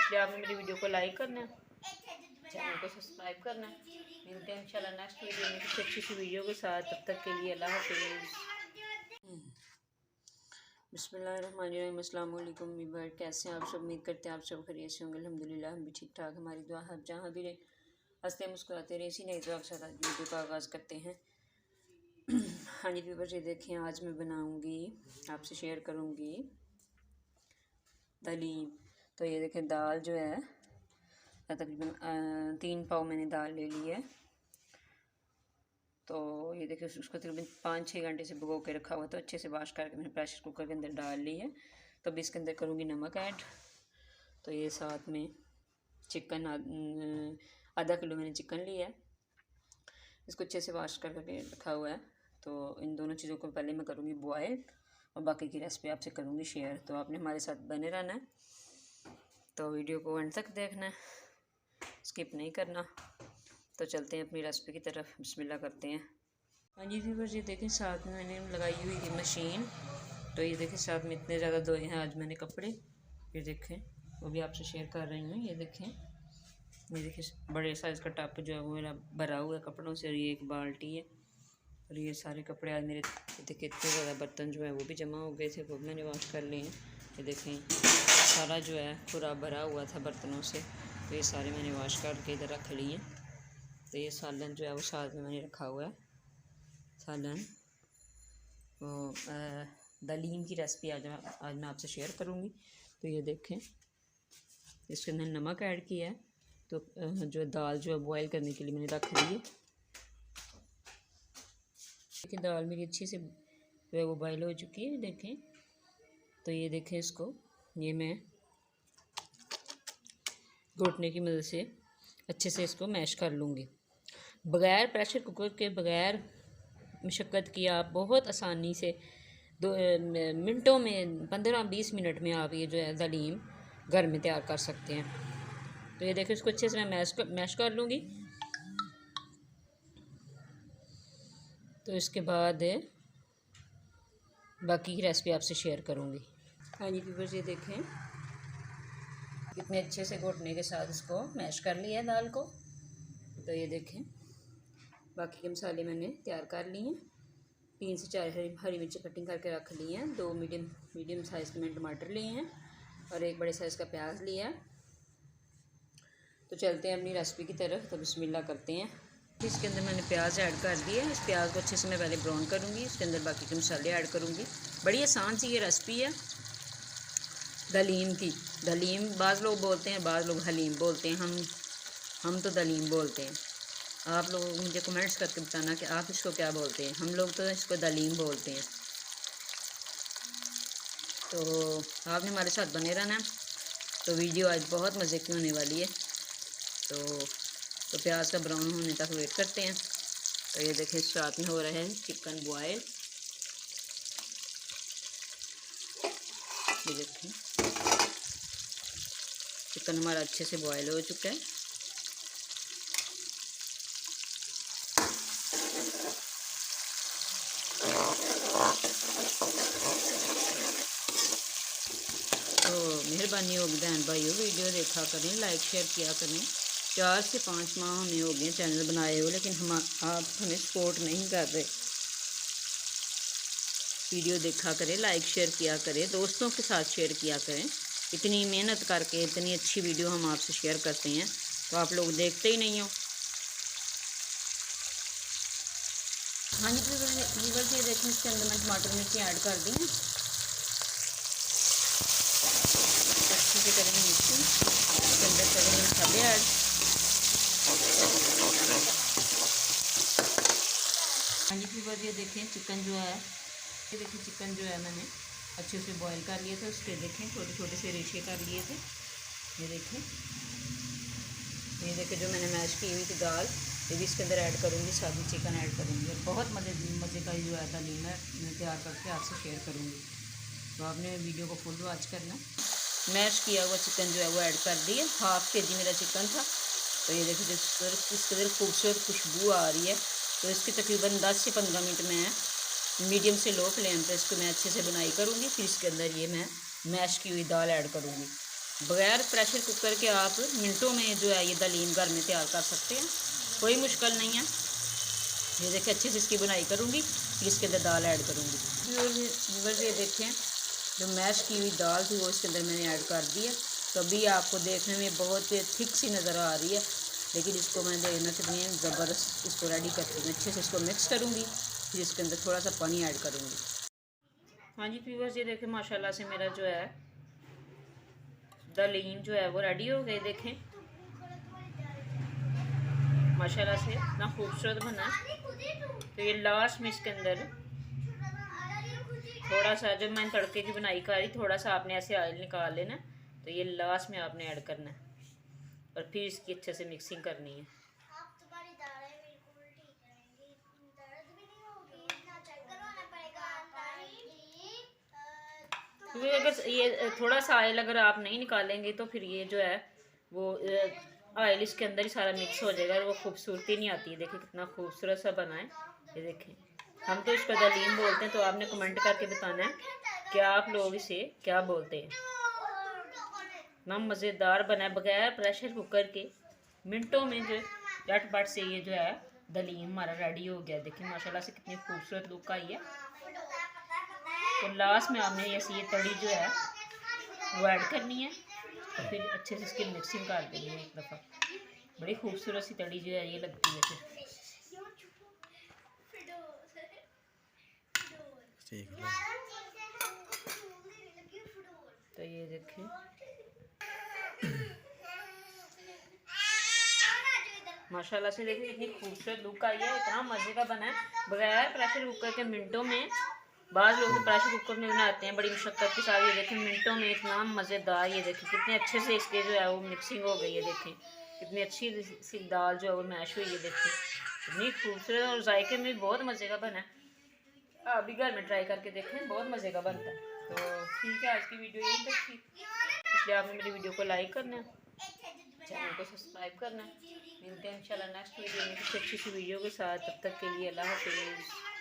इसलिए आपने मेरी वीडियो को लाइक करना है, चैनल को सब्सक्राइब करना है। मिलते हैं इंशाल्लाह नेक्स्ट वीडियो में कुछ अच्छी सी वीडियो के साथ। तब तक के लिए अल्लाह हाफिज़। बिस्मिल्लाहिर्रहमानिर्रहीम। अस्सलाम वालेकुम वीवर, कैसे हैं आप सब? उम्मीद करते हैं आप सब खैरियत से होंगे। अल्हम्दुलिल्लाह हम भी ठीक ठाक। हमारी दुआ है आप जहाँ भी रहे हंसते मुस्कुराते रहे। इसी नई दुआ के साथ आज वीडियो का आगाज़ करते हैं। हाँ जी वीवर, ये देखें, आज मैं बनाऊँगी, आपसे शेयर करूँगी दलीम। तो ये देखें, दाल जो है तकरीबन 3 पाव मैंने दाल ले ली है। तो ये देखिए, उसको तकरीबन 5-6 घंटे से भिगो के रखा हुआ, तो अच्छे से वॉश करके मैंने प्रेशर कुकर के अंदर डाल ली है। तो अभी इसके अंदर करूँगी नमक ऐड। तो ये साथ में चिकन, आधा किलो मैंने चिकन लिया है, इसको अच्छे से वॉश करके रखा हुआ है। तो इन दोनों चीज़ों को पहले मैं करूँगी बॉयल और बाकी की रेसिपी आपसे करूँगी शेयर। तो आपने हमारे साथ बने रहना है, तो वीडियो को एंड तक देखना है, स्किप नहीं करना। तो चलते हैं अपनी रेसिपी की तरफ, बिस्मिल्लाह करते हैं। हाँ जी व्यूअर्स, ये देखें, साथ में मैंने लगाई हुई थी मशीन। तो ये देखें, साथ में इतने ज़्यादा धोए हैं आज मैंने कपड़े। ये देखें, वो भी आपसे शेयर कर रही हूँ। ये देखें, बड़े साइज़ का टप जो है वो मेरा भरा हुआ है कपड़ों से, और ये एक बाल्टी है। और ये सारे कपड़े आज मेरे, देखिए इतने ज़्यादा बर्तन जो है वो भी जमा हो गए थे, वो भी मैंने वॉश कर लिए हैं। ये देखें, सारा जो है पूरा भरा हुआ था बर्तनों से, तो ये सारे मैंने वॉश करके इधर रख लिए हैं। तो ये सालन जो है वो साथ में मैंने रखा हुआ है। सालन वो दलीम की रेसिपी आज मैं आपसे शेयर करूँगी। तो ये देखें, इसके अंदर नमक ऐड किया है। तो जो दाल जो है बॉयल करने के लिए मैंने रख ली है। देखिए, दाल मेरी अच्छे से जो है वो बॉयल हो चुकी है। देखें, तो ये देखें, इसको ये मैं घोटने की मदद से अच्छे से इसको मैश कर लूँगी। बग़ैर प्रेशर कुकर के, बग़ैर मशक्क़त की, आप बहुत आसानी से 2 मिनटों में, 15-20 मिनट में आप ये जो है दलीम घर में तैयार कर सकते हैं। तो ये देखिए, इसको अच्छे से मैं मैश कर लूँगी। तो इसके बाद बाकी की रेसिपी आपसे शेयर करूँगी। हाँ जी व्यूअर्स, ये देखें, कितने अच्छे से घोटने के साथ इसको मैश कर लिया है दाल को। तो ये देखें, बाकी के मसाले मैंने तैयार कर लिए हैं। 3 से 4 हरी मिर्च कटिंग करके रख ली हैं। 2 मीडियम साइज़ के मैंने टमाटर लिए हैं और 1 बड़े साइज़ का प्याज लिया है। तो चलते हैं अपनी रेसिपी की तरफ। तो बिस्मिल्लाह करते हैं। इसके अंदर मैंने प्याज ऐड कर दिया है। इस प्याज को अच्छे से मैं पहले ब्राउन करूँगी, इसके अंदर बाकी के मसाले ऐड करूँगी। बड़ी आसान सी ये रेसिपी है दलीम की। दलीम बाज़ लोग बोलते हैं, बाज़ लोग हलीम बोलते हैं, हम तो दलीम बोलते हैं। आप लोग मुझे कमेंट्स करके बताना कि आप इसको क्या बोलते हैं। हम लोग तो इसको दलीम बोलते हैं। तो आपने हमारे साथ बने रहना है। तो वीडियो आज बहुत मज़े की होने वाली है। तो प्याज का ब्राउन होने तक वेट करते हैं। तो ये देखें, साथ में हो रहा है चिकन बॉयल। ये देखें, चिकन हमारा अच्छे से बॉयल हो चुका है। तो मेहरबानी होगी बहन भाइयों, वीडियो देखा करें, लाइक शेयर किया करें। 4 से 5 माह हमें हो गए चैनल बनाए हुए, लेकिन आप हमें सपोर्ट नहीं कर रहे। वीडियो देखा करें, लाइक शेयर किया करें, दोस्तों के साथ शेयर किया करें। इतनी मेहनत करके इतनी अच्छी वीडियो हम आपसे शेयर करते हैं, तो आप लोग देखते ही नहीं हो। हाँ जी व्यूअर्स, ये देखें, इसके अंदर मैं टमाटर मिर्ची ऐड कर दी हैं। अच्छे से करेंगे मिक्सिंग, इसके अंदर करेंगे मसाले ऐड। हाँ जी व्यूअर्स, ये देखें, चिकन जो है, ये देखिए चिकन जो है मैंने अच्छे से बॉईल कर लिए थे। उसके देखें छोटे छोटे से रेशे कर लिए थे। ये देखें, जो मैंने मैश की हुई थी दाल, ये भी इसके अंदर ऐड करूँगी, साथ में चिकन ऐड करूँगी। और बहुत मज़े का जो है दलीम मैं तैयार करके आपसे शेयर करूँगी। तो आपने वीडियो को फुल वॉच करना। मैश किया हुआ चिकन जो है वो ऐड कर दिया। 1/2 kg मेरा चिकन था। तो ये देखिए, किस कदर खूबसूरत खुशबू आ रही है। तो इसकी तकरीबन 10 से 15 मिनट में मीडियम से लो फ्लेम पे इसको मैं अच्छे से बुनाई करूँगी। फिर इसके अंदर ये मैं मैश की हुई दाल ऐड करूँगी। बगैर प्रेशर कुकर के आप मिनटों में जो है ये दलीम घर में तैयार कर सकते हैं, कोई मुश्किल नहीं है। ये देखिए अच्छे से इसकी बुनाई करूँगी, फिर इसके अंदर दाल ऐड करूँगी। व्यूअर्स ये देखें जो मैश की हुई दाल थी वो इसके अंदर मैंने ऐड कर दी है। तो अभी आपको देखने में बहुत थिक सी नज़र आ रही है, लेकिन इसको मैं देखना कितनी ज़बरदस्त इसको रेडी करती हूँ। अच्छे से इसको मिक्स करूँगी, फिर इसके अंदर थोड़ा सा पानी ऐड करूँगी। हाँ जी व्यूअर्स ये देखें माशाल्लाह से मेरा जो है दलीम जो है वो रेडी हो गए। देखें माशाल्लाह से इतना खूबसूरत बना है। तो ये लास्ट में इसके अंदर थोड़ा सा, जब मैंने तड़के की बनाई कर रही, थोड़ा सा आपने ऐसे ऑयल निकाल लेना, तो ये लास्ट में आपने ऐड करना है और फिर इसकी अच्छे से मिक्सिंग करनी है। क्योंकि अगर ये थोड़ा सा ऑयल अगर आप नहीं निकालेंगे तो फिर ये जो है वो ऑयल इसके अंदर ही सारा मिक्स हो जाएगा और वो खूबसूरती नहीं आती है। देखिए कितना खूबसूरत सा बना है। ये देखें, हम तो इसको दलीम बोलते हैं, तो आपने कमेंट करके बताना है कि आप लोग इसे क्या बोलते हैं। इतना मज़ेदार बना है बगैर प्रेशर कुकर के, मिनटों में जो झटपट से ये जो है दलीम हमारा रेडी हो गया। देखिए माशाल्लाह से कितनी खूबसूरत लुक आई है। तो लास्ट में आपने ये तड़ी जो है वो ऐड करनी है और फिर अच्छे से इसकी मिक्सिंग कर देनी है एक दफ़ा। बड़ी खूबसूरत सी तड़ी जो है ये लगती है फिर। तो ये देखें माशाल्लाह से, देखिए इतनी खूबसूरत लुक आई है, इतना मज़े का बना है बगैर प्रेशर कुकर के। मिनटों में, बाज़ लोग प्रेशर कुकर में बनाते हैं बड़ी मुशक्क़त के साथ, ये देखें मिनटों में इतना मज़ेदार। ये देखें कितने अच्छे से इसके जो है वो मिक्सिंग हो गई है। देखें कितनी अच्छी सी दाल जो है वो मैश हुई है। देखें इतनी खूबसूरत और जायके में बहुत मज़े का बना है। आप भी घर में ट्राई करके देखें, बहुत मज़े का बनता है। तो ठीक है, आज की वीडियो यही तक थी, इसलिए आपने मेरी वीडियो को लाइक करना है, चैनल को सब्सक्राइब करना है। मिलते हैं इंशाल्लाह नेक्स्ट वीडियो में किसी अच्छी सी वीडियो के साथ। तब तक के लिए अल्लाह हाफ़िज़।